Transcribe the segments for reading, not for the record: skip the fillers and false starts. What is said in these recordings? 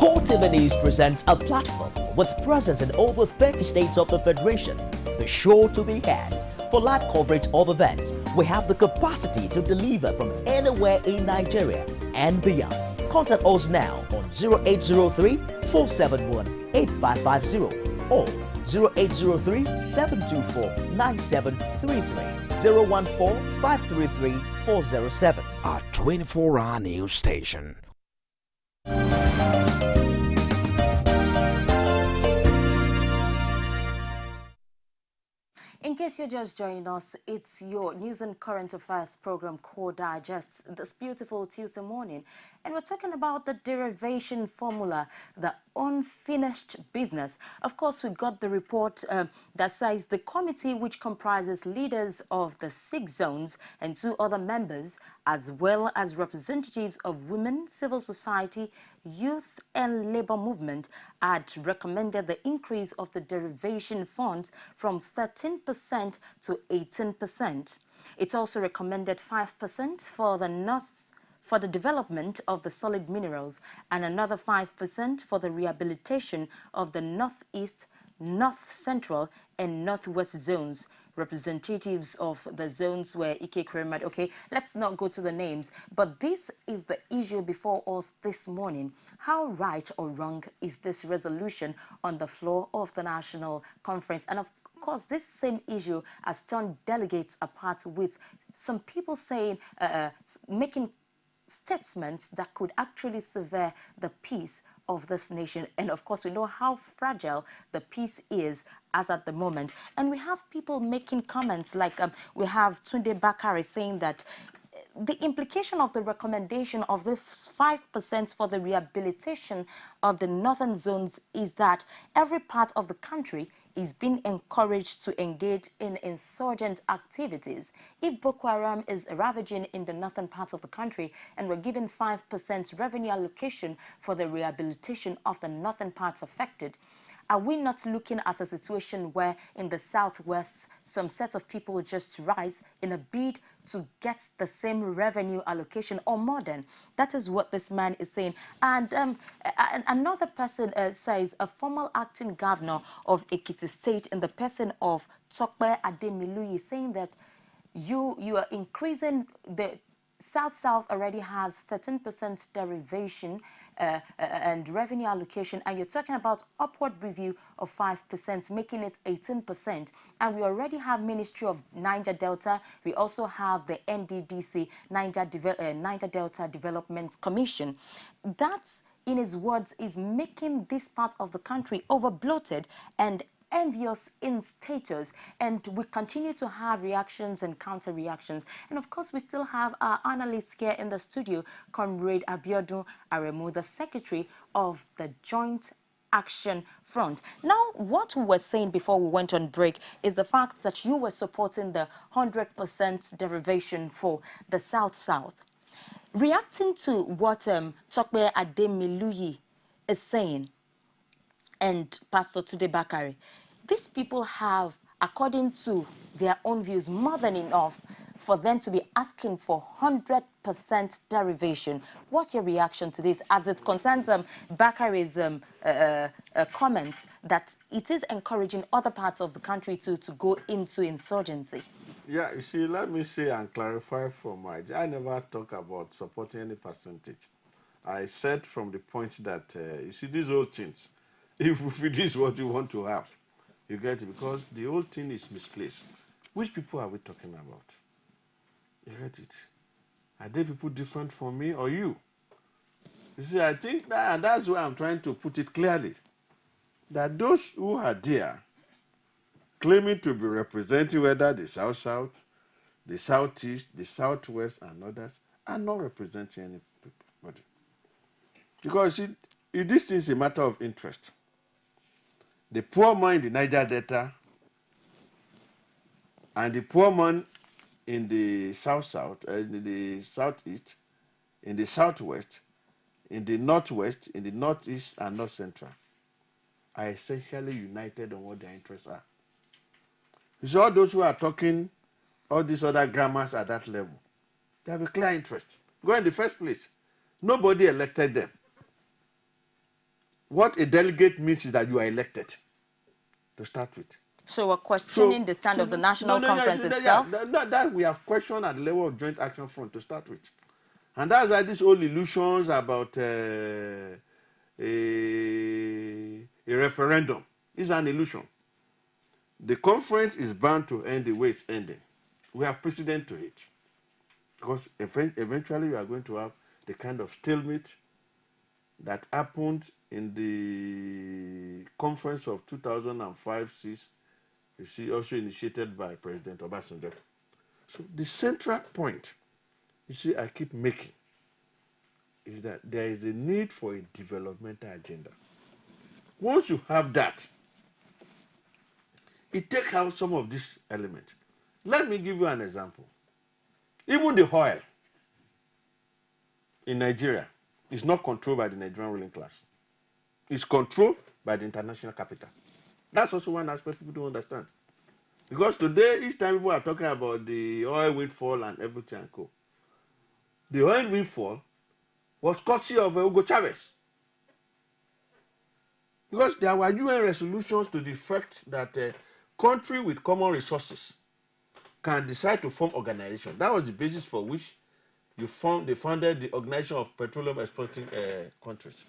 CoreTV News presents a platform with presence in over 30 states of the Federation. Be sure to be had. For live coverage of events, we have the capacity to deliver from anywhere in Nigeria and beyond. Contact us now on 0803-471-8550 or 0803-724-9733, 014-533-407. Our 24-hour news station. In case you're just joining us, it's your news and current affairs program, Core Digest, this beautiful Tuesday morning. And we're talking about the derivation formula, the unfinished business. Of course, we got the report that says the committee, which comprises leaders of the 6 zones and 2 other members, as well as representatives of women, civil society, youth and labor movement, had recommended the increase of the derivation funds from 13% to 18%. It also recommended 5% for the development of the solid minerals and another 5% for the rehabilitation of the Northeast, North Central and Northwest zones. Representatives of the zones were Ike Kremad. Okay, let's not go to the names, but this is the issue before us this morning. How right or wrong is this resolution on the floor of the National Conference? And of course, this same issue has torn delegates apart, with some people saying, making statements that could actually sever the peace of this nation. And of course, we know how fragile the peace is as at the moment. And we have people making comments like we have Tunde Bakare saying that the implication of the recommendation of the 5% for the rehabilitation of the northern zones is that every part of the country is being encouraged to engage in insurgent activities. If Boko Haram is ravaging in the northern part of the country and we're given 5% revenue allocation for the rehabilitation of the northern parts affected, are we not looking at a situation where in the southwest some set of people just rise in a bid to get the same revenue allocation or more than? That is what this man is saying. And another person says a former acting governor of Ekiti State in the person of Tokpe Ademiluyi saying that you are increasing the South already has 13% derivation and revenue allocation, and you're talking about upward review of 5%, making it 18%. And we already have Ministry of Niger Delta. We also have the NDDC, Niger Delta Development Commission. That's, in his words, is making this part of the country over-bloated and envious in status, and we continue to have reactions and counter reactions. And of course, we still have our analyst here in the studio, Comrade Abiodun Aremu, the secretary of the Joint Action Front. Now, what we were saying before we went on break is the fact that you were supporting the 100% derivation for the South. Reacting to what Tokpe Ademiluyi is saying, and Pastor Tunde Bakare, these people have, according to their own views, more than enough for them to be asking for 100% derivation. What's your reaction to this as it concerns Bakare's comments that it is encouraging other parts of the country to go into insurgency? Yeah, you see, let me say and clarify from I never talk about supporting any percentage. I said from the point that, you see, these old things, if it is what you want to have, you get it, because the whole thing is misplaced. Which people are we talking about? You get it? Are they people different from me or you? You see, I think that, and that's why I'm trying to put it clearly, that those who are there claiming to be representing whether the South, the Southeast, the Southwest, and others are not representing anybody. Because this is a matter of interest. The poor man in the Niger Delta and the poor man in the South, in the Southeast, in the Southwest, in the Northwest, in the Northeast, and North Central are essentially united on what their interests are. So all those who are talking all these other grammars at that level, they have a clear interest. Go in the first place. Nobody elected them. what a delegate means is that you are elected, to start with. So we're questioning the stand of the National Conference itself? That we have questioned at the level of Joint Action Front to start with. And that's why these old illusions about a referendum is an illusion. The conference is bound to end the way it's ending. We have precedent to it. Because eventually we are going to have the kind of stalemate that happened in the conference of 2005-6, you see, also initiated by President Obasanjo. So the central point, you see, I keep making, is that there is a need for a developmental agenda. Once you have that, it takes out some of these elements. Let me give you an example. Even the oil in Nigeria is not controlled by the Nigerian ruling class. It's controlled by the international capital. That's also one aspect people don't understand. Because today, each time people are talking about the oil windfall and everything and co, the oil windfall was courtesy of Hugo Chavez. Because there were UN resolutions to the effect that a country with common resources can decide to form organization. That was the basis for which they founded the Organization of Petroleum Exporting Countries.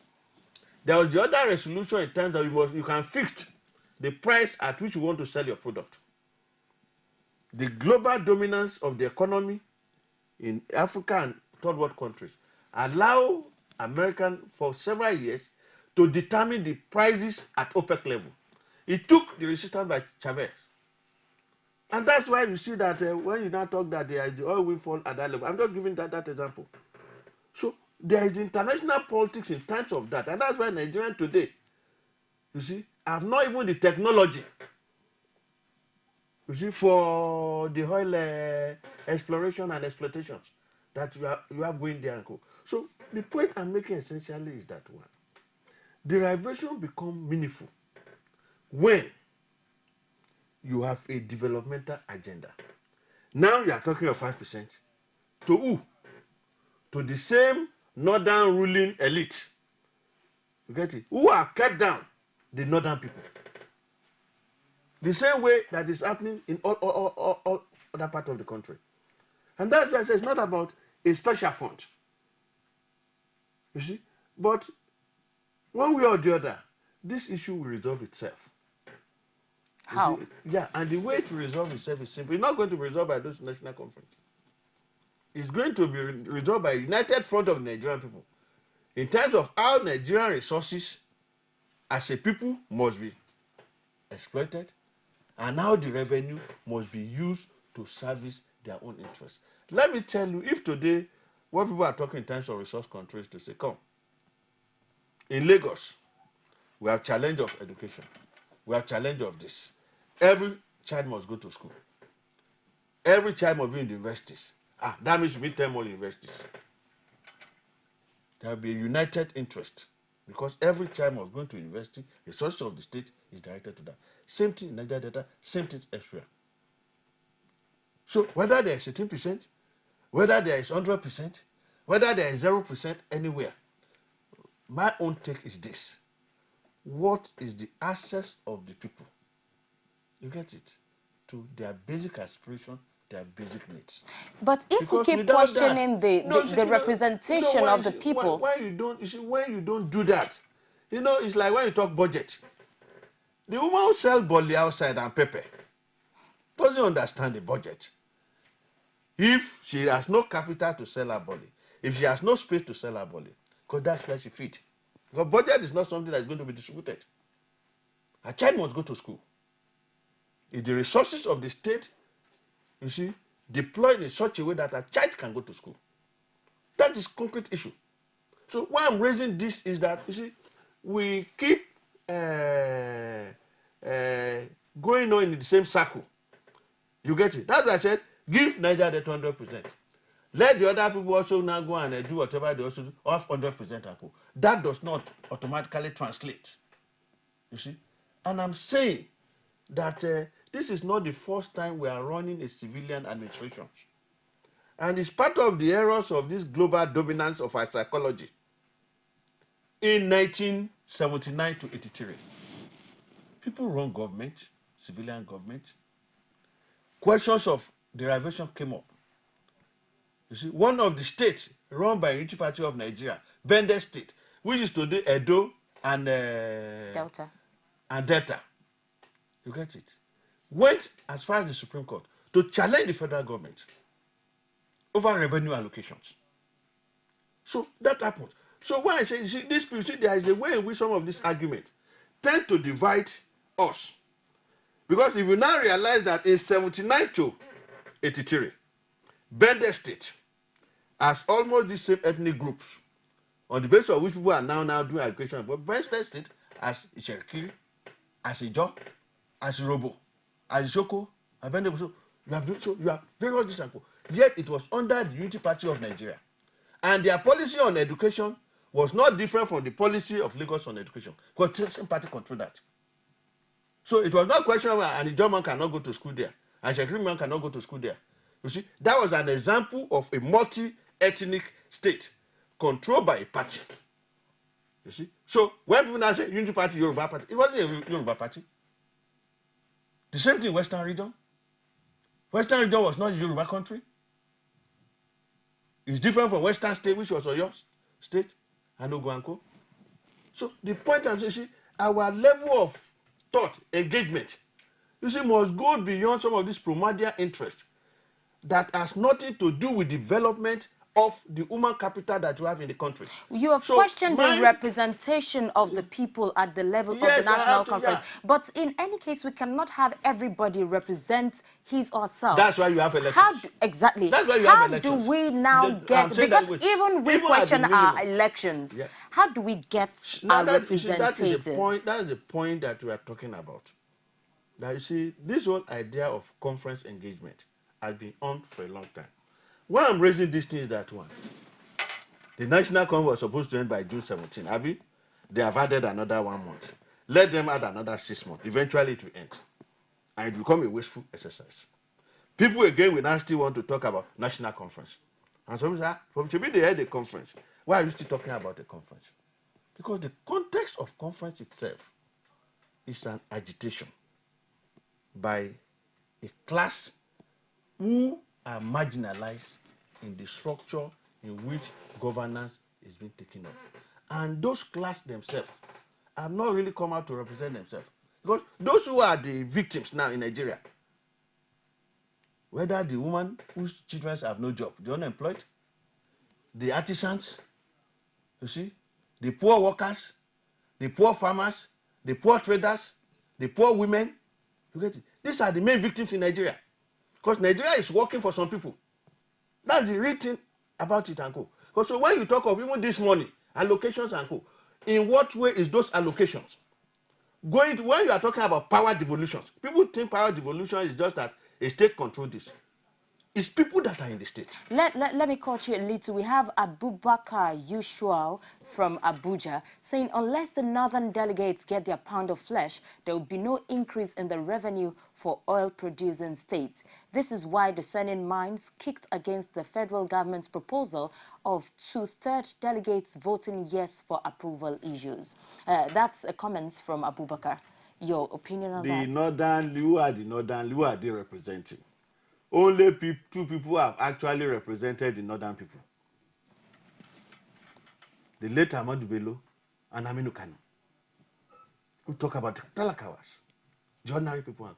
There was the other resolution in terms that you can fix the price at which you want to sell your product. The global dominance of the economy in Africa and third world countries allow American for several years to determine the prices at OPEC level. It took the resistance by Chavez. And that's why you see that when you now talk that there is the oil windfall at that level, I'm just giving that example. So there is the international politics in terms of that. And that's why Nigerians today, you see, have not even the technology, you see, for the oil exploration and exploitations that you have going there and go. So the point I'm making essentially is that one. Derivation becomes meaningful when you have a developmental agenda. Now you are talking of 5%. To who? To the same northern ruling elite. You get it? Who are kept down? The northern people. The same way that is happening in all other parts of the country. And that's why I say it's not about a special fund. You see? But one way or the other, this issue will resolve itself. How? Yeah, and the way to resolve itself is simple. It's not going to be resolved by those national conferences. It's going to be resolved by a united front of Nigerian people in terms of how Nigerian resources as a people must be exploited and how the revenue must be used to service their own interests. Let me tell you, if today what people are talking in terms of resource control is to say, come, in Lagos, we have challenge of education. We have challenge of this. Every child must go to school. Every child must be in the universities. That means we need 10 more universities. There will be a united interest because every child must go to university. The resources of the state is directed to that. Same thing in Nigeria data, same thing elsewhere. So whether there is 18%, whether there is 100%, whether there is 0% anywhere, my own take is this. What is the access of the people? You get it? To their basic aspiration, their basic needs. But if Because we keep questioning the representation of the people... When you don't do that, it's like when you talk budget. The woman who sells bolly outside and pepper doesn't understand the budget. If she has no capital to sell her bolly, if she has no space to sell her bolly, because that's where she feeds. Because budget is not something that is going to be distributed. A child must go to school. If the resources of the state, you see, deployed in such a way that a child can go to school. That is a concrete issue. So why I'm raising this is that, you see, we keep going on in the same circle. You get it? That's why I said, give Nigeria the 200%. Let the other people also now go and do whatever they also do, off 100% and go. That does not automatically translate. You see? And I'm saying that this is not the first time we are running a civilian administration. And it's part of the errors of this global dominance of our psychology. In 19 79 to 83. People run government, civilian government. Questions of derivation came up. You see, one of the states run by Unity Party of Nigeria, Bende State, which is today Edo and Delta. You get it? Went as far as the Supreme Court to challenge the federal government over revenue allocations. So that happened. So when I say, you see, this people, see, there is a way in which some of these arguments tend to divide us. Because if you now realize that in 79 to 83, Bende State has almost the same ethnic groups on the basis of which people are now doing allocation. But Bende State as Cherokee, as Ijo, as Robo, as Joko, as Bende, so you have various disamples. Yet it was under the Unity Party of Nigeria. And their policy on education was not different from the policy of Lagos on education, because the same party controlled that. So it was not a question where an Ijo man cannot go to school there, and Cherokee man cannot go to school there. You see, that was an example of a multi-ethnic state controlled by a party. You see? So when people now say Unity Party, Yoruba Party, it wasn't a Yoruba Party. The same thing in Western region. Western region was not a Yoruba country. It's different from Western state, which was Oyo State and Oguanko. So the point I'm saying, our level of thought, engagement, you see, must go beyond some of this primordial interest that has nothing to do with development of the human capital that you have in the country. You have questioned the representation of the people at the level of the National Conference. Yeah. But in any case, we cannot have everybody represent his or herself. That's why you have elections. Exactly. That's why you have elections. How do we now get... Because even we question our elections. Yeah. How do we get our representatives? That is the point that we are talking about. Now, you see, this whole idea of conference engagement has been on for a long time. Why I'm raising these things that one, the National Conference was supposed to end by June 17, Abi? They have added another 1 month. Let them add another 6 months. Eventually it will end. And it will become a wasteful exercise. People again will now still want to talk about National Conference. And some say, maybe they had a conference. Why are you still talking about a conference? Because the context of conference itself is an agitation by a class who are marginalized in the structure in which governance is being taken off. And those class themselves have not really come out to represent themselves. Because those who are the victims now in Nigeria, whether the woman whose children have no job, the unemployed, the artisans, you see, the poor workers, the poor farmers, the poor traders, the poor women, you get it? These are the main victims in Nigeria. Because Nigeria is working for some people. That's the real thing about it and co. Because so when you talk of even this money, allocations and co, in what way is those allocations going to, when you are talking about power devolutions, people think power devolution is just that a state controls this. It's people that are in the state. Let me cut you a little. We have Abubakar Usual from Abuja saying unless the northern delegates get their pound of flesh, there will be no increase in the revenue for oil-producing states. This is why discerning minds kicked against the federal government's proposal of 2/3 delegates voting yes for approval issues. That's a comment from Abubakar. Your opinion on that? The northern, who are they representing? Only two people have actually represented the northern people. The late Ahmadu Bello and Aminu Kano. We talk about Talakawas, the ordinary people.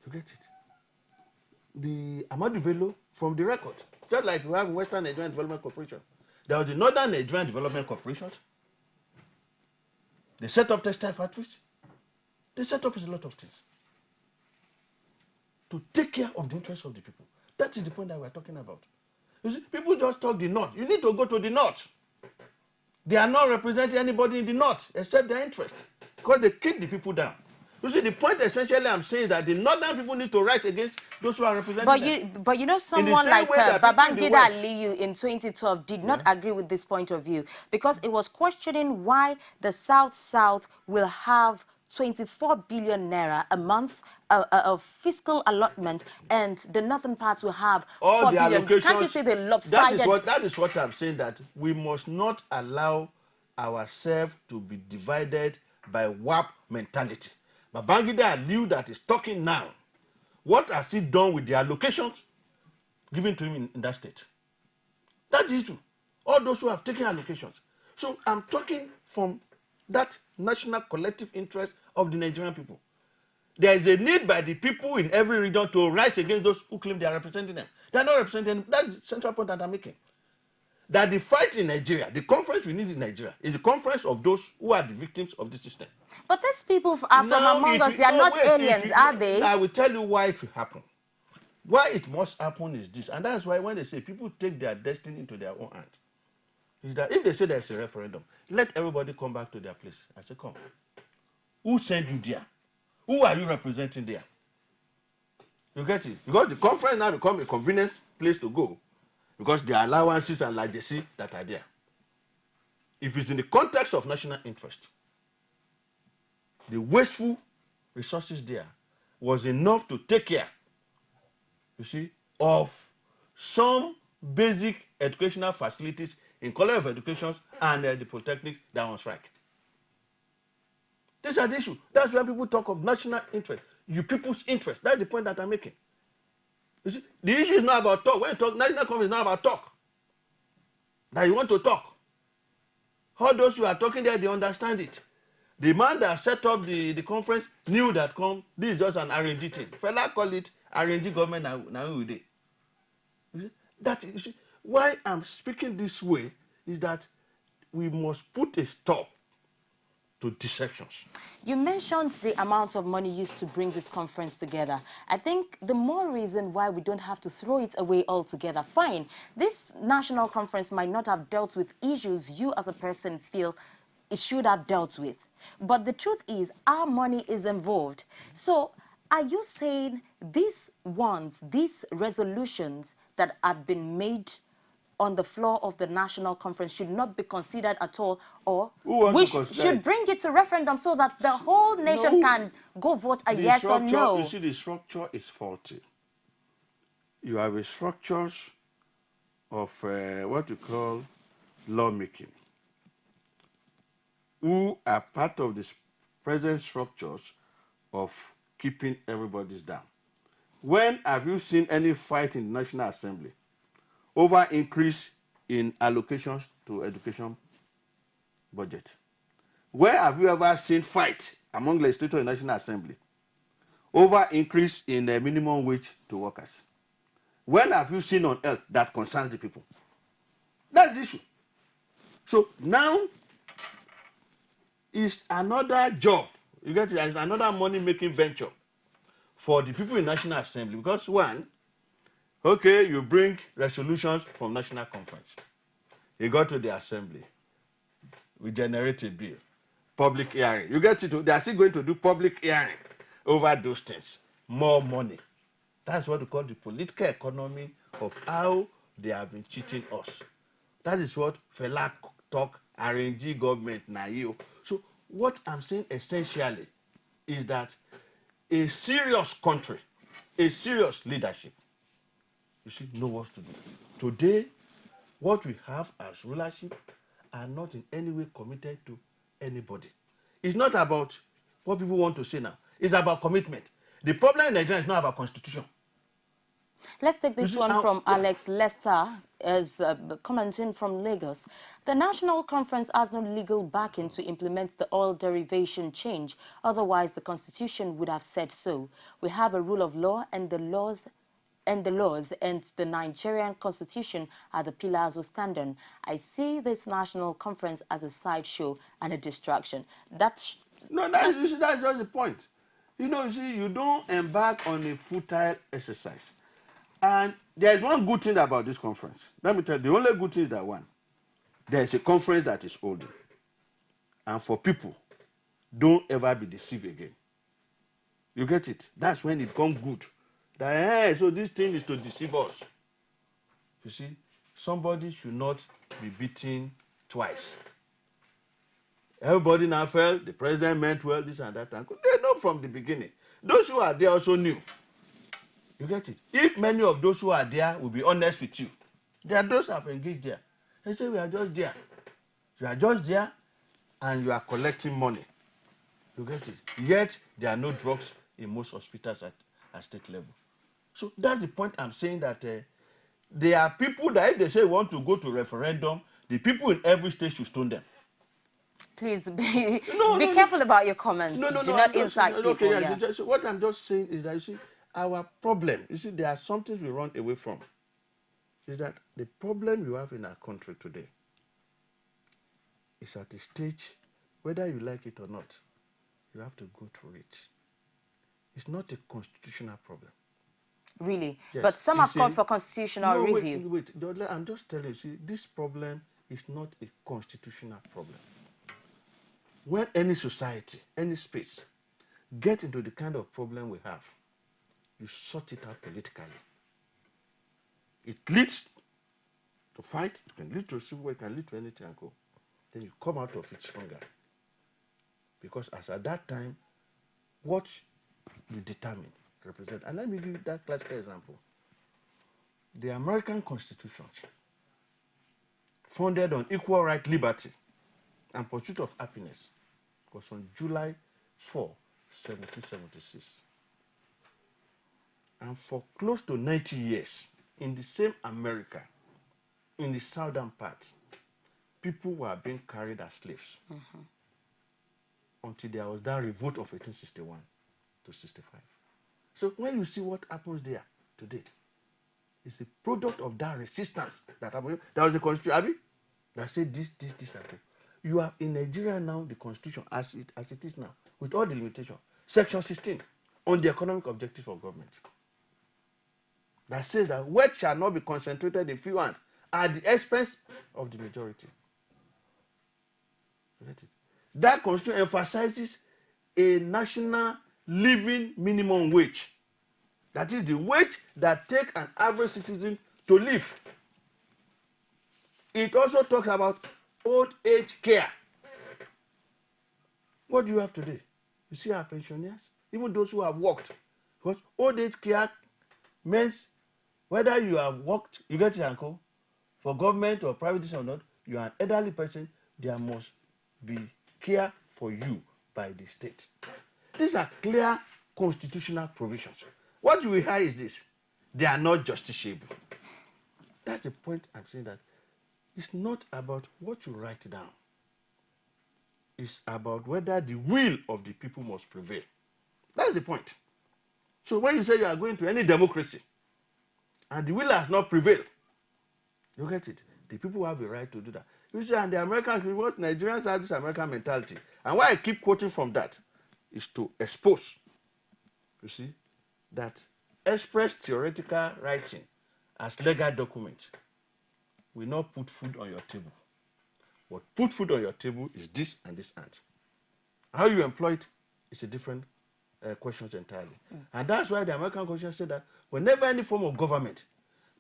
You get it? The Ahmadu Bello, from the record, just like we have in Western Nigerian Development Corporation, there was the Northern Nigerian Development Corporations. They set up textile factories. They set up a lot of things to take care of the interests of the people. That is the point that we're talking about. You see, people just talk the north. You need to go to the north. They are not representing anybody in the north except their interest because they keep the people down. You see, the point essentially I'm saying is that the northern people need to rise against those who are representing them. But you know, someone like Babangida Aliyu in 2012 did not agree with this point of view because it was questioning why the South will have 24 billion naira a month of fiscal allotment, and the northern parts will have all 4 the billion. allocations. Can't you say the lopsided? That is what I'm saying, that we must not allow ourselves to be divided by WAP mentality. Babangida knew that he's talking now. What has he done with the allocations given to him in that state? That's the issue. All those who have taken allocations. So I'm talking from that national collective interest of the Nigerian people. There is a need by the people in every region to rise against those who claim they are representing them. They are not representing them. That's the central point that I'm making. That the fight in Nigeria, the conference we need in Nigeria, is the conference of those who are the victims of the system. But these people are from among us. They are not aliens, are they? I will tell you why it will happen. Why it must happen is this, and that's why when they say people take their destiny into their own hands, is that if they say there's a referendum, let everybody come back to their place. I say, come. Who sent you there? Who are you representing there? You get it? Because the conference now become a convenience place to go, because there are allowances and legacy that are there. If it's in the context of national interest, the wasteful resources there was enough to take care, you see, of some basic educational facilities in College of Education and the Polytechnics that are on strike. These are the issues. That's why people talk of national interest, you people's interest. That's the point that I'm making. You see, the issue is not about talk. When you talk, national conference is not about talk. That you want to talk. All those who are talking there, they understand it. The man that set up the conference knew that this is just an R&D thing. Fella call it R&D government now we did. You see, why I'm speaking this way is that we must put a stop to dissections. You mentioned the amount of money used to bring this conference together. I think the more reason why we don't have to throw it away altogether. Fine, this national conference might not have dealt with issues you as a person feel it should have dealt with. But the truth is, our money is involved. So are you saying these resolutions that have been made on the floor of the national conference should not be considered at all, or we should bring it to referendum so that the whole nation can go vote a yes or no? You see, the structure is faulty. You have a structures of what you call lawmaking, who are part of the present structures of keeping everybody's down. When have you seen any fight in the National Assembly over increase in allocations to education budget? Where have you ever seen fight among legislators in the National Assembly over increase in the minimum wage to workers? When have you seen on earth that concerns the people? That's the issue. So now is another job. You get it? It's another money-making venture for the people in National Assembly. Because one, okay, you bring resolutions from National Conference. You go to the Assembly. We generate a bill. Public hearing. You get it? They are still going to do public hearing over those things. More money. That's what we call the political economy of how they have been cheating us. That is what Fela talk, R&D government, Nayo. So what I'm saying essentially is that a serious country, a serious leadership, you see, know what to do. Today, what we have as rulership are not in any way committed to anybody. It's not about what people want to say now. It's about commitment. The problem in Nigeria is not about constitution. Let's take this one from Alex Lester, as commenting from Lagos. The National Conference has no legal backing to implement the oil derivation change. Otherwise, the Constitution would have said so. We have a rule of law, and the laws and the Nigerian Constitution are the pillars we stand on. I see this National Conference as a sideshow and a distraction. That's just the point. You see, you don't embark on a futile exercise. And there is one good thing about this conference. Let me tell you, the only good thing is that one, there is a conference that is holding. And for people, don't ever be deceived again. You get it? That's when it becomes good. That, hey, so this thing is to deceive us. You see, somebody should not be beaten twice. Everybody now felt the president meant well, this and that. And they know from the beginning. Those who are there also knew. You get it? If many of those who are there will be honest with you, there are those who have engaged there. They say, we are just there. You are just there and you are collecting money. You get it? Yet, there are no drugs in most hospitals at state level. So that's the point I'm saying, that there are people that if they say want to go to referendum, the people in every state should stone them. Please No, be no, careful about your comments. no, Do I'm not just, incite people. okay, Yeah. so what I'm just saying is that, you see, our problem, you see, there are some things we run away from. Is that the problem you have in our country today is at the stage, whether you like it or not, you have to go through it. It's not a constitutional problem. Really? Yes, But some have it's called for constitutional no, review. Wait, I'm just telling you, see, this problem is not a constitutional problem. When any society, any space, get into the kind of problem we have, you sort it out politically. It leads to fight, it can lead to civil war, it can lead to anything and go. Then you come out of it stronger. Because as at that time, what you determine, represent. And let me give you that classical example. The American Constitution, founded on equal right, liberty, and pursuit of happiness, was on July 4, 1776. And for close to 90 years, in the same America, in the southern part, people were being carried as slaves until there was that revolt of 1861 to 65. So when you see what happens there today, it's a product of that resistance that happened. There was a constitution, Abi, that said this, and that. You have in Nigeria now the constitution as it is now, with all the limitations. Section 16 on the economic objectives of government, that says that wealth shall not be concentrated in few hands at the expense of the majority. That constitution emphasizes a national living minimum wage. That is the wage that takes an average citizen to live. It also talks about old age care. What do you have today? You see our pensioners, even those who have worked. Because old age care means whether you have worked, you get your uncle, for government or private or not, you are an elderly person, there must be care for you by the state. These are clear constitutional provisions. What we hear is this: they are not justiciable. That's the point I'm saying, that it's not about what you write down. It's about whether the will of the people must prevail. That's the point. So when you say you are going to any democracy and the will has not prevailed, you get it? The people have a right to do that. You see, and the Americans, what Nigerians have this American mentality. And why I keep quoting from that is to expose, you see, that express theoretical writing as legal document will not put food on your table. What put food on your table is this and this and. How you employ it is a different question entirely. And that's why the American Constitution said that whenever any form of government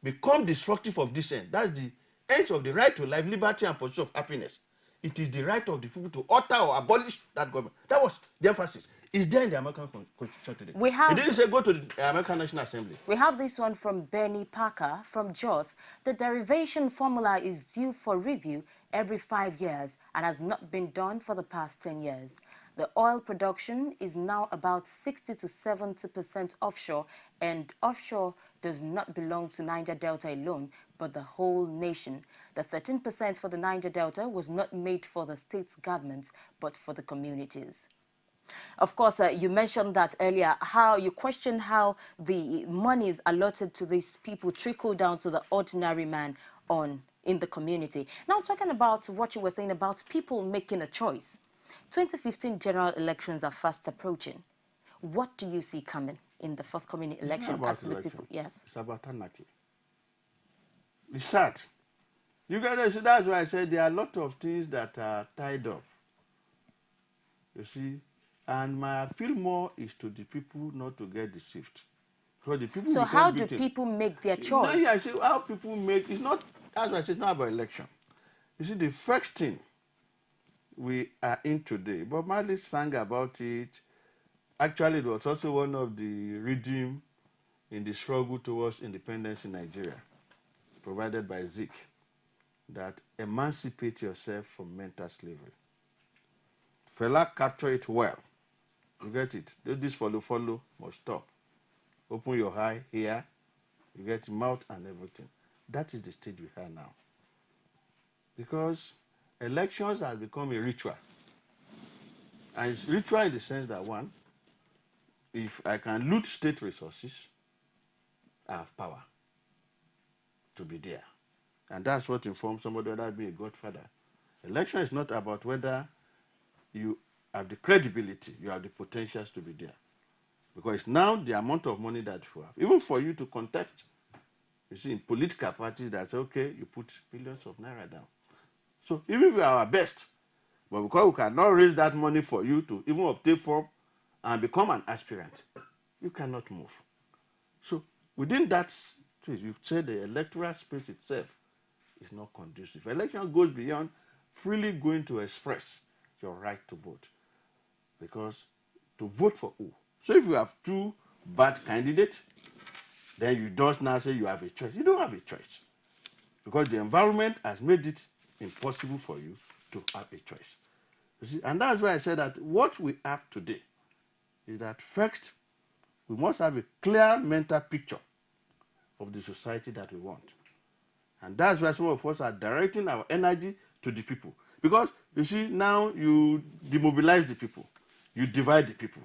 become destructive of this end, that's the end of the right to life, liberty, and pursuit of happiness. It is the right of the people to alter or abolish that government. That was the emphasis. It's there in the American Constitution today. It didn't say go to the American National Assembly. We have this one from Benny Parker from Jos. The derivation formula is due for review every 5 years and has not been done for the past 10 years. The oil production is now about 60 to 70% offshore, and offshore does not belong to Niger Delta alone, but the whole nation. The 13% for the Niger Delta was not made for the state's governments, but for the communities. Of course, you mentioned that earlier, how you questioned how the monies allotted to these people trickle down to the ordinary man in the community. Now, talking about what you were saying about people making a choice. 2015 general elections are fast approaching. What do you see coming in the forthcoming election as the people? Yes. It's about anarchy. It's sad. You guys see, that's why I said there are a lot of things that are tied up. You see, and my appeal more is to the people not to get deceived. So the people. So how do people make their choice? No, yeah, I say how people make. It's not. That's why I say it's not about election. You see, the first thing we are in today, Bob Marley sang about it. Actually, it was also one of the rhythm in the struggle towards independence in Nigeria, provided by Zik, that emancipate yourself from mental slavery. Fela capture it well. You get it? This follow must stop. Open your eye here. You get mouth and everything. That is the stage we are now. Because elections have become a ritual. And it's ritual in the sense that, one, if I can loot state resources, I have power to be there. And that's what informs somebody whether be a godfather. Election is not about whether you have the credibility, you have the potentials to be there. Because it's now the amount of money that you have. Even for you to contact, you see, in political parties, that's okay, you put billions of naira down. So even if we are our best, but because we cannot raise that money for you to even obtain form and become an aspirant, you cannot move. So within that space, you say the electoral space itself is not conducive. Election goes beyond freely going to express your right to vote. Because to vote for who? So if you have two bad candidates, then you just now say you have a choice. You don't have a choice. Because the environment has made it impossible for you to have a choice. You see, and that's why I said that what we have today is that first, we must have a clear mental picture of the society that we want. And that's why some of us are directing our energy to the people. Because, you see, now you demobilize the people. You divide the people.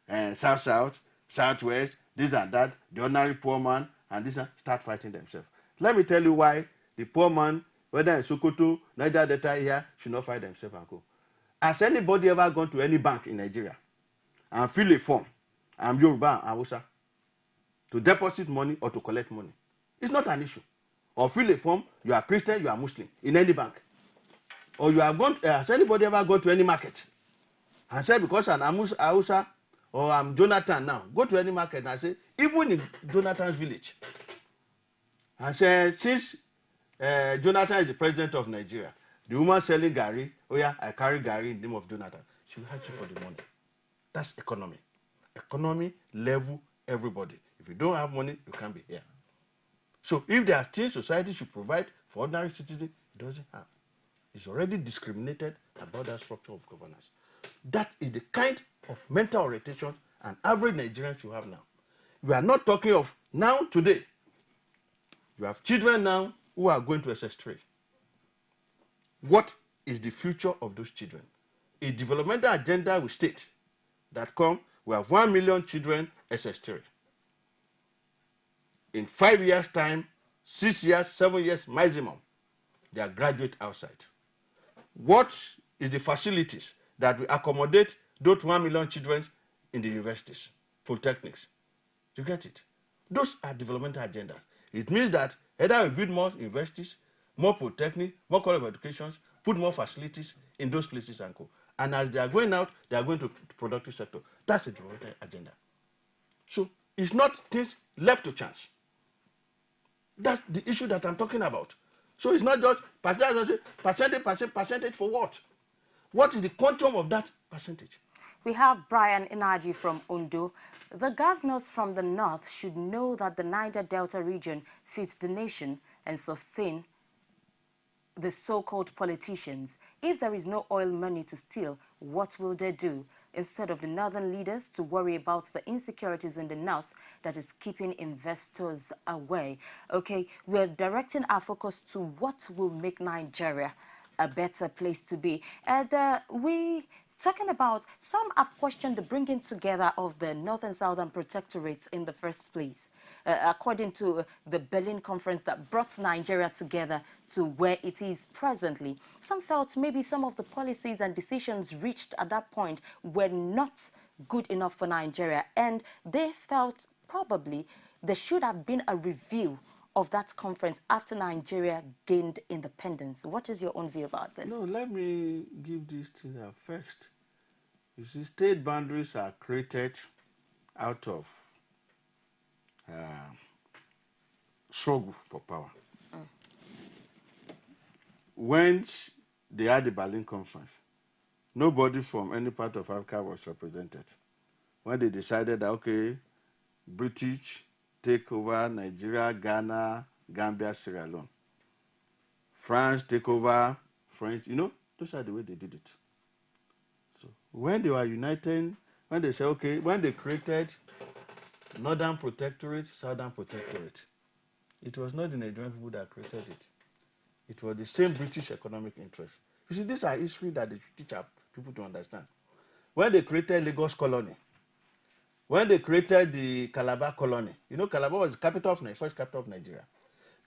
And South-South, South-West, this and that, the ordinary poor man, and this and start fighting themselves. Let me tell you why the poor man, whether in Sokoto, Niger Delta here, should not fight themselves and go. Has anybody ever gone to any bank in Nigeria and fill a form, I'm Yoruba and Hausa, to deposit money or to collect money? It's not an issue. Or fill a form, you are Christian, you are Muslim, in any bank. Or you have gone, has anybody ever gone to any market and said, because I'm Hausa or I'm Jonathan now, go to any market and say, even in Jonathan's village, and say, since Jonathan is the president of Nigeria, the woman selling Gary, oh yeah, I carry Gary in the name of Jonathan. She will ask you for the money. That's economy. Economy level everybody. If you don't have money, you can't be here. So if there are things society should provide for ordinary citizens, it doesn't have. It's already discriminated about that structure of governance. That is the kind of mental orientation an average Nigerian should have now. We are not talking of now, today. You have children now who are going to SS3. What is the future of those children? A developmental agenda will state that we have 1 million children SS3. In 5 years' time, 6 years, 7 years maximum, they are graduate outside. What is the facilities that will accommodate those 1 million children in the universities, polytechnics? You get it? Those are developmental agendas. It means that either we build more universities, more polytechnic, more college of educations, put more facilities in those places and go. And as they are going out, they are going to the productive sector. That's a developmental agenda. So it's not things left to chance. That's the issue that I'm talking about. So it's not just percentage for what? What is the quantum of that percentage? We have Brian Inaji from Ondo. The governors from the north should know that the Niger Delta region feeds the nation and sustain the so-called politicians. If there is no oil money to steal, what will they do? Instead of the northern leaders to worry about the insecurities in the north that is keeping investors away. Okay, we're directing our focus to what will make Nigeria a better place to be. And talking about, some have questioned the bringing together of the North and Southern protectorates in the first place, according to the Berlin conference that brought Nigeria together to where it is presently. Some felt maybe some of the policies and decisions reached at that point were not good enough for Nigeria, and they felt probably there should have been a review of that conference after Nigeria gained independence. What is your own view about this? No, let me give this thing a first. You see, state boundaries are created out of struggle for power. When they had the Berlin conference, nobody from any part of Africa was represented. When they decided that, okay, British take over Nigeria, Ghana, Gambia, Sierra Leone. France take over French, those are the way they did it. when they were uniting, when they say, okay, when they created Northern Protectorate, Southern Protectorate, it was not the Nigerian people that created it. It was the same British economic interest. You see, these are history that they teach our people to understand. When they created Lagos Colony, when they created the Calabar Colony, you know, Calabar was the capital of Nigeria, first capital of Nigeria.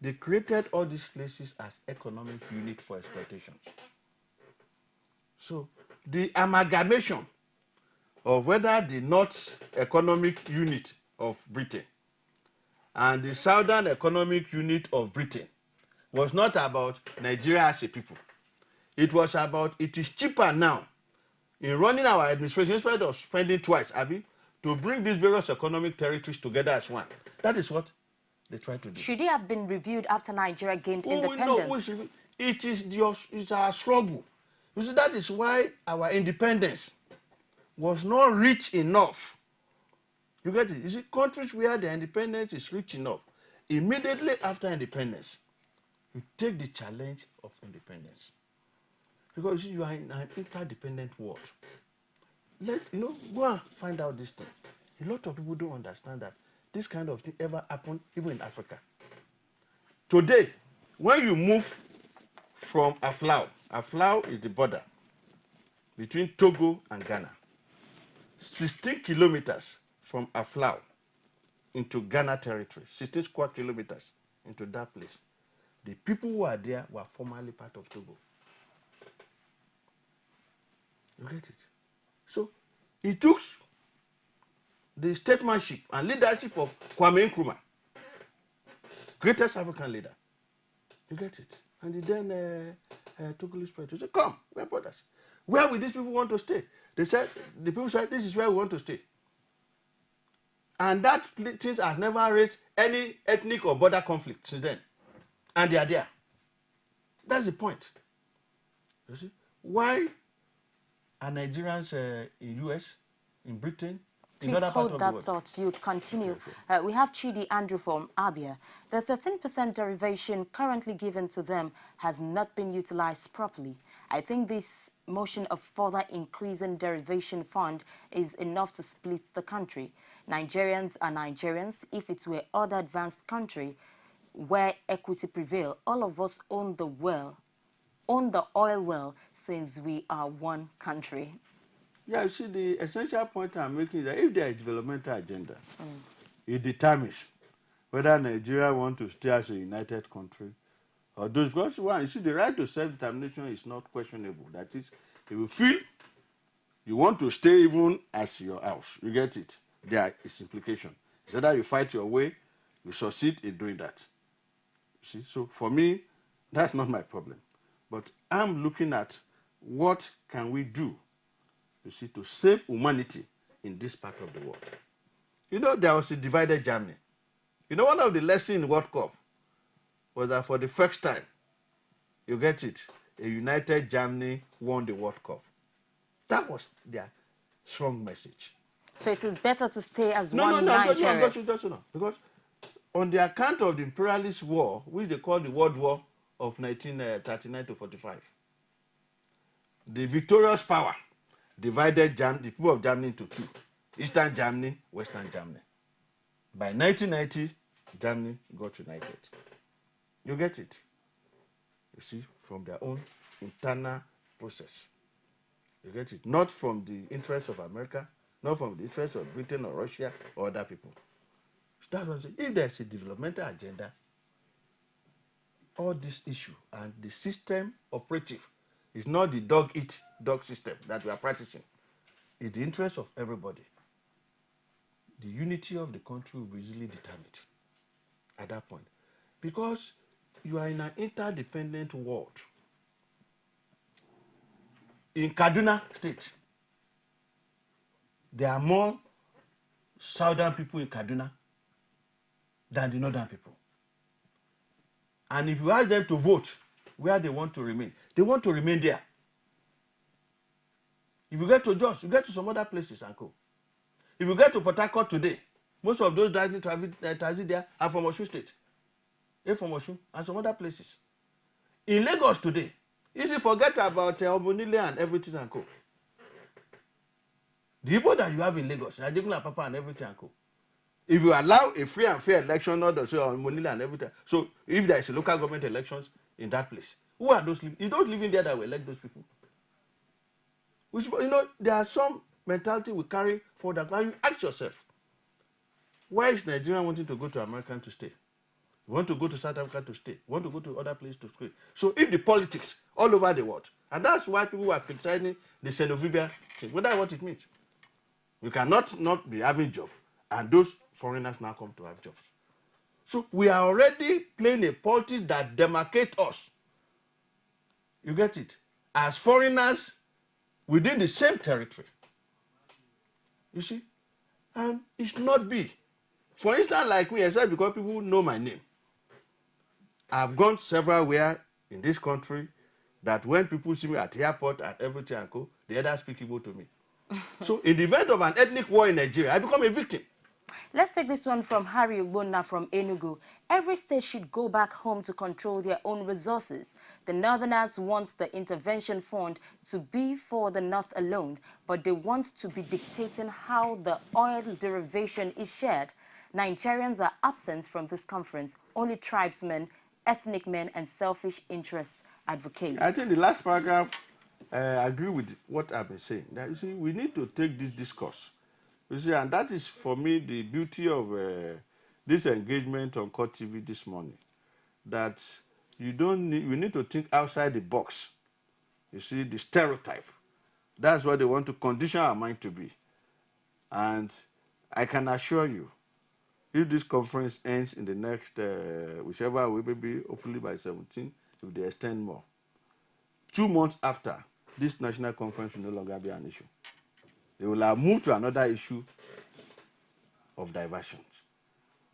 They created all these places as economic unit for exploitations. So the amalgamation of whether the North economic unit of Britain and the Southern economic unit of Britain was not about Nigeria as a people. It was about, it is cheaper now in running our administration, instead of spending twice, Abi, to bring these various economic territories together as one. That is what they try to do. Should it have been reviewed after Nigeria gained independence? No, it's our struggle. You see, that is why our independence was not rich enough. You get it? You see, countries where the independence is rich enough, immediately after independence, you take the challenge of independence. Because you see, you are in an interdependent world. Go and find out this thing. A lot of people don't understand that this kind of thing ever happened even in Africa. Today, when you move from Aflao is the border between Togo and Ghana. 16 kilometers from Aflao into Ghana territory, 16 square kilometers into that place. The people who are there were formerly part of Togo. You get it? So it took the statesmanship and leadership of Kwame Nkrumah, greatest African leader. You get it? And he then Togolese president said, come, we're brothers. Where will these people want to stay? They said, the people said, this is where we want to stay. And that things have never raised any ethnic or border conflict since then. And they are there. That's the point. You see? Why are Nigerians in US, in Britain, in Please other parts hold of the that world? thought. You continue. We have Chidi Andrew from Abia. The 13% derivation currently given to them has not been utilized properly. I think this motion of further increasing derivation fund is enough to split the country. Nigerians are Nigerians. If it were other advanced country where equity prevail, all of us own the oil well, since we are one country. Yeah, you see, the essential point I'm making is that if there is a developmental agenda, it determines whether Nigeria wants to stay as a united country or those. Because one, you see, the right to self-determination is not questionable. That is, if you feel you want to stay even as your house, you get it, there is implication. It's either you fight your way, you succeed in doing that. You see, so for me, that's not my problem. But I'm looking at what can we do, you see, to save humanity in this part of the world. You know, there was a divided Germany. You know, one of the lessons in World Cup was that for the first time, you get it, a united Germany won the World Cup. That was their strong message. So it is better to stay as one Nigeria. No, because on the account of the imperialist war, which they call the World War of 1939 to 45, the victorious power divided the people of Germany into two: Eastern Germany, Western Germany. By 1990, Germany got united. You get it? You see, from their own internal process. You get it? Not from the interests of America, not from the interests of Britain or Russia or other people. So that was it. If there's a developmental agenda, all this issue and the system operative is not the dog-eat-dog system that we are practicing. It's the interest of everybody. The unity of the country will be easily determined at that point. Because you are in an interdependent world. In Kaduna State, there are more southern people in Kaduna than the northern people. And if you ask them to vote where they want to remain, they want to remain there. If you get to Jos, you get to some other places and go. If you get to Port Harcourt today, most of those driving transit there are from Osun State. They're from Osun and some other places. In Lagos today, easy forget about Omonile and everything and co. The Igbo that you have in Lagos, Adekunle Papa and everything and co. If you allow a free and fair election, not say on Monila and everything, so if there is a local government elections in that place, who are those? You don't live in there that will elect those people. Which, you know, there are some mentality we carry for that. Why you ask yourself, why is Nigeria wanting to go to America to stay? You want to go to South Africa to stay. You want to go to other places to stay. So if the politics all over the world, and that's why people are criticizing the xenophobia thing, well, that's what it means. You cannot not be having jobs, and those foreigners now come to have jobs. So we are already playing a politics that demarcates us. You get it? As foreigners within the same territory. You see? And it should not be. For instance, like me, except because people know my name. I've gone several where in this country that when people see me at the airport and everything and go, they either speak Igbo to me. So in the event of an ethnic war in Nigeria, I become a victim. Let's take this one from Harry Ogbonna from Enugu. Every state should go back home to control their own resources. The Northerners want the intervention fund to be for the North alone, but they want to be dictating how the oil derivation is shared. Nigerians are absent from this conference. Only tribesmen, ethnic men, and selfish interests advocate. I think the last paragraph, I agree with what I've been saying. That, you see, we need to take this discourse. You see, and that is for me the beauty of this engagement on Court TV this morning. That we need to think outside the box. You see, the stereotype. That's what they want to condition our mind to be. And I can assure you, if this conference ends in the next, whichever way, maybe hopefully by 17, if they extend more, 2 months after, this national conference will no longer be an issue. They will have moved to another issue of diversions.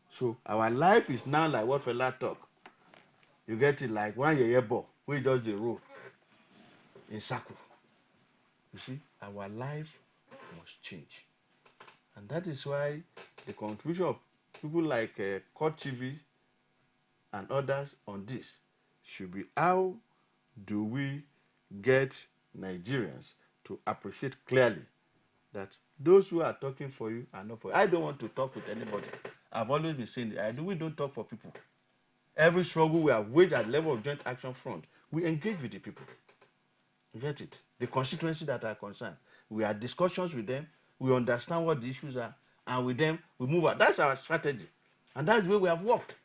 So our life is now like what Fela talk. You get it, like one year ball, we just the road in circle. You see, our life must change. And that is why the contribution of people like Court TV and others on this should be, how do we get Nigerians to appreciate clearly that those who are talking for you are not for you. I don't want to talk with anybody. I've always been saying we don't talk for people. Every struggle we have waged at the level of Joint Action Front, we engage with the people. You get it? The constituencies that are concerned. We have discussions with them. We understand what the issues are. And with them, we move out. That's our strategy. And that's the way we have worked.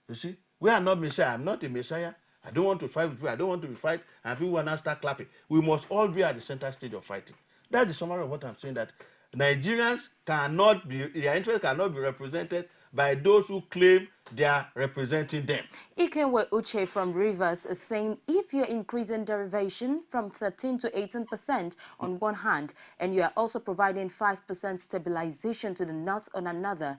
You see? We are not Messiah. I'm not a Messiah. I don't want to fight with people. I don't want to be fight. And people will now start clapping. We must all be at the center stage of fighting. That's the summary of what I'm saying, that Nigerians cannot be, their interests cannot be represented by those who claim they are representing them. Ikenwe Uche from Rivers is saying, if you're increasing derivation from 13 to 18% on one hand, and you are also providing 5% stabilization to the North on another,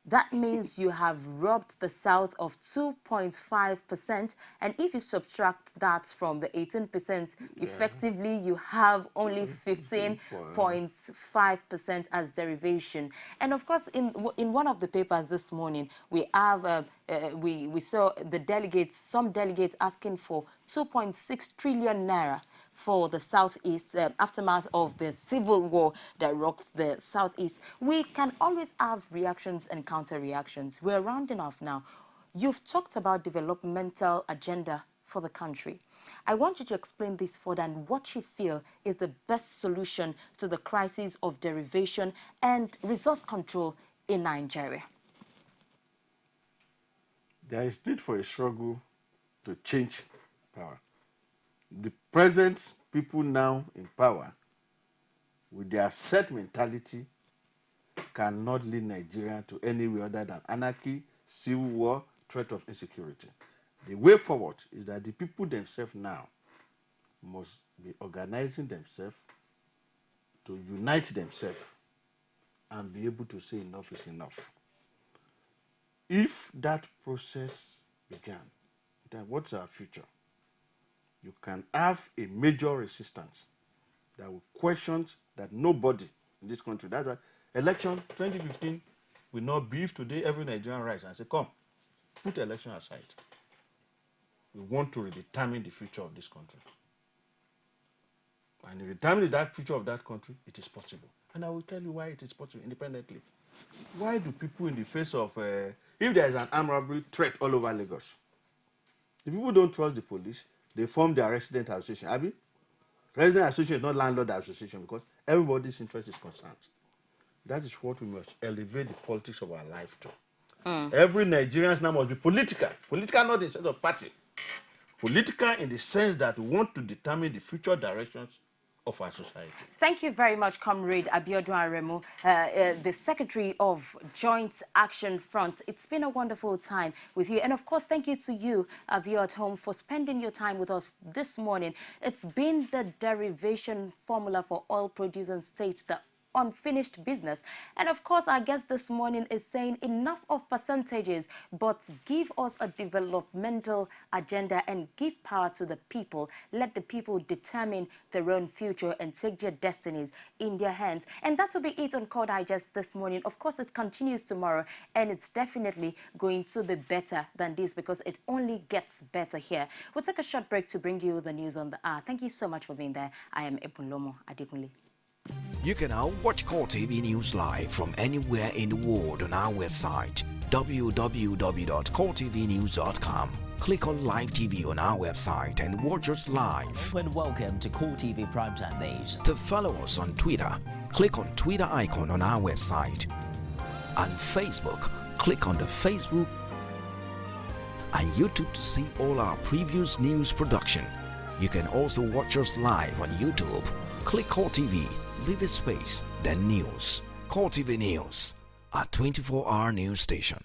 that means you have robbed the South of 2.5%, and if you subtract that from the 18%, effectively you have only 15.5% as derivation. And of course, in one of the papers this morning, we have we saw the delegates, some delegates asking for 2.6 trillion naira for the Southeast, aftermath of the civil war that rocked the Southeast. We can always have reactions and counter-reactions. We're rounding off now. You've talked about developmental agenda for the country. I want you to explain this further and what you feel is the best solution to the crisis of derivation and resource control in Nigeria. There is need for a struggle to change power. The present people now in power, with their set mentality, cannot lead Nigeria to anywhere other than anarchy, civil war, threat of insecurity. The way forward is that the people themselves now must be organizing themselves to unite themselves and be able to say enough is enough. If that process began, then what's our future? You can have a major resistance that will question that nobody in this country, that's why election 2015 will not be if today every Nigerian rise and say, come, put election aside. We want to redetermine the future of this country. And in determining that future of that country, it is possible. And I will tell you why it is possible independently. Why do people in the face of, if there is an armed robbery threat all over Lagos, the people don't trust the police, they form their resident association. Abi? Resident association is not landlord association because everybody's interest is concerned. That is what we must elevate the politics of our life to. Every Nigerian now must be political. Political not in the sense of party. Political in the sense that we want to determine the future directions of our society. Thank you very much, Comrade Abiodun Aremu, the Secretary of Joint Action Front. It's been a wonderful time with you. And of course, thank you to you, viewer at home, for spending your time with us this morning. It's been the derivation formula for oil producing states, the unfinished business. And of course, our guest this morning is saying enough of percentages, but give us a developmental agenda and give power to the people. Let the people determine their own future and take their destinies in their hands. And that will be it on Core Digest this morning. Of course, it continues tomorrow, and it's definitely going to be better than this because it only gets better here. We'll take a short break to bring you the news on the hour. Thank you so much for being there. I am Epunlomo Adekunle. You can now watch Core TV News live from anywhere in the world on our website www.coretvnews.com. Click on Live TV on our website and watch us live. And welcome to Core TV Primetime News. To follow us on Twitter, click on Twitter icon on our website. On Facebook, click on the Facebook and YouTube to see all our previous news production. You can also watch us live on YouTube. Click Core TV, leave a space, then news. Core TV News, a 24-hour news station.